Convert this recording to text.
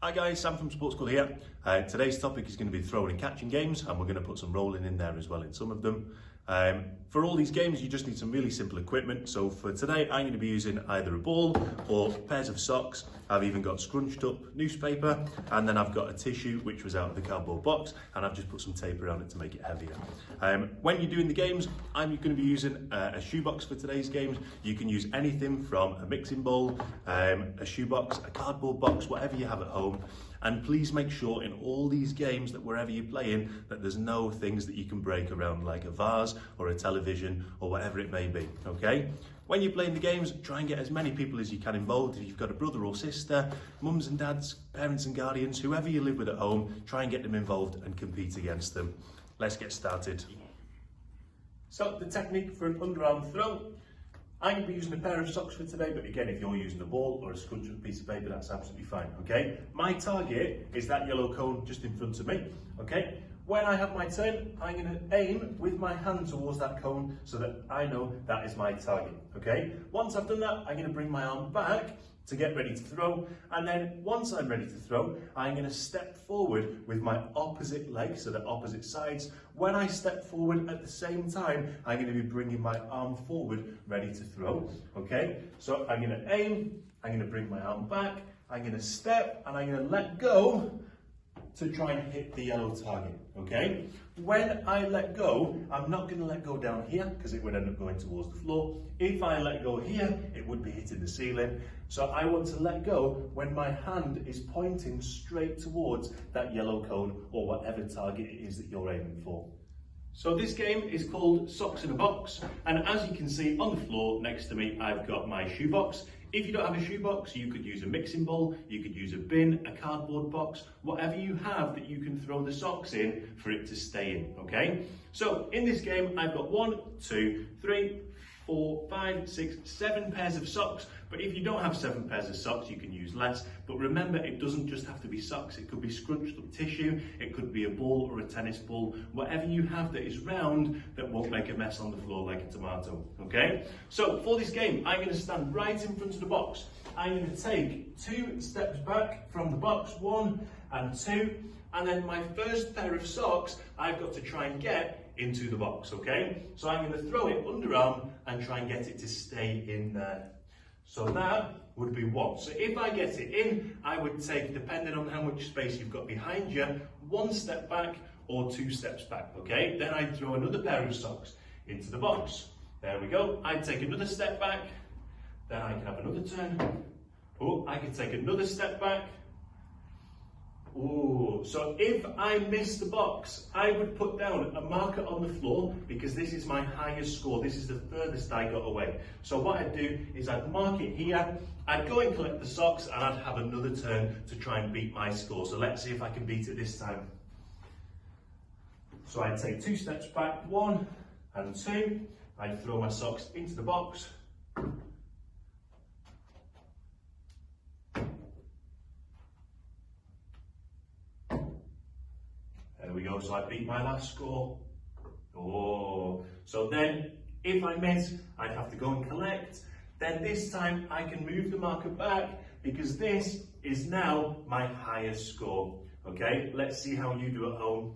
Hi guys, Sam from SportsCool here. Today's topic is going to be throwing and catching games, and we're going to put some rolling in there as well in some of them. For all these games you just need some really simple equipment. So for today I'm going to be using either a ball or pairs of socks. I've even got scrunched up newspaper, and then I've got a tissue which was out of the cardboard box, and I've just put some tape around it to make it heavier. When you're doing the games, I'm going to be using a shoebox for today's games. You can use anything from a mixing bowl, a shoebox, a cardboard box, whatever you have at home. And please make sure in all these games that wherever you're playing that there's no things that you can break around, like a vase or a television or whatever it may be, okay? When you're playing the games, try and get as many people as you can involved. If you've got a brother or sister, mums and dads, parents and guardians, whoever you live with at home, try and get them involved and compete against them. Let's get started. So the technique for an underarm throw, I'm going to be using a pair of socks for today, but again, if you're using a ball or a scrunched up piece of paper, that's absolutely fine, okay? My target is that yellow cone just in front of me, okay? When I have my turn, I'm going to aim with my hand towards that cone so that I know that is my target, okay? Once I've done that, I'm going to bring my arm back to get ready to throw, and then once I'm ready to throw, I'm going to step forward with my opposite leg, so the opposite sides. When I step forward at the same time, I'm going to be bringing my arm forward, ready to throw, okay? So I'm going to aim, I'm going to bring my arm back, I'm going to step, and I'm going to let go to try and hit the yellow target, okay? When I let go, I'm not going to let go down here because it would end up going towards the floor. If I let go here, it would be hitting the ceiling. So I want to let go when my hand is pointing straight towards that yellow cone or whatever target it is that you're aiming for. So this game is called Socks in a Box, and as you can see on the floor next to me, I've got my shoebox. If you don't have a shoebox, you could use a mixing bowl, you could use a bin, a cardboard box, whatever you have that you can throw the socks in for it to stay in, okay? So in this game, I've got 1, 2, 3, 4, 5, 6, 7 pairs of socks, but if you don't have 7 pairs of socks, you can use less. But remember, it doesn't just have to be socks, it could be scrunched up tissue, it could be a ball or a tennis ball, whatever you have that is round that won't make a mess on the floor like a tomato, okay? So for this game, I'm going to stand right in front of the box. I'm going to take 2 steps back from the box, 1 and 2, and then my first pair of socks, I've got to try and get into the box, okay? So I'm going to throw it underarm and try and get it to stay in there. So that would be 1. So if I get it in, I would take, depending on how much space you've got behind you, 1 step back or 2 steps back, okay? Then I'd throw another pair of socks into the box. There we go. I'd take another step back, then I can have another turn. Oh, I can take another step back. Ooh, so if I miss the box, I would put down a marker on the floor because this is my highest score. This is the furthest I got away. So what I'd do is I'd mark it here, I'd go and collect the socks, and I'd have another turn to try and beat my score. So let's see if I can beat it this time. So I'd take 2 steps back, 1 and 2. I'd throw my socks into the box. There we go, so I beat my last score. Oh, so then if I miss, I'd have to go and collect. Then this time I can move the marker back because this is now my highest score. Okay, let's see how you do at home.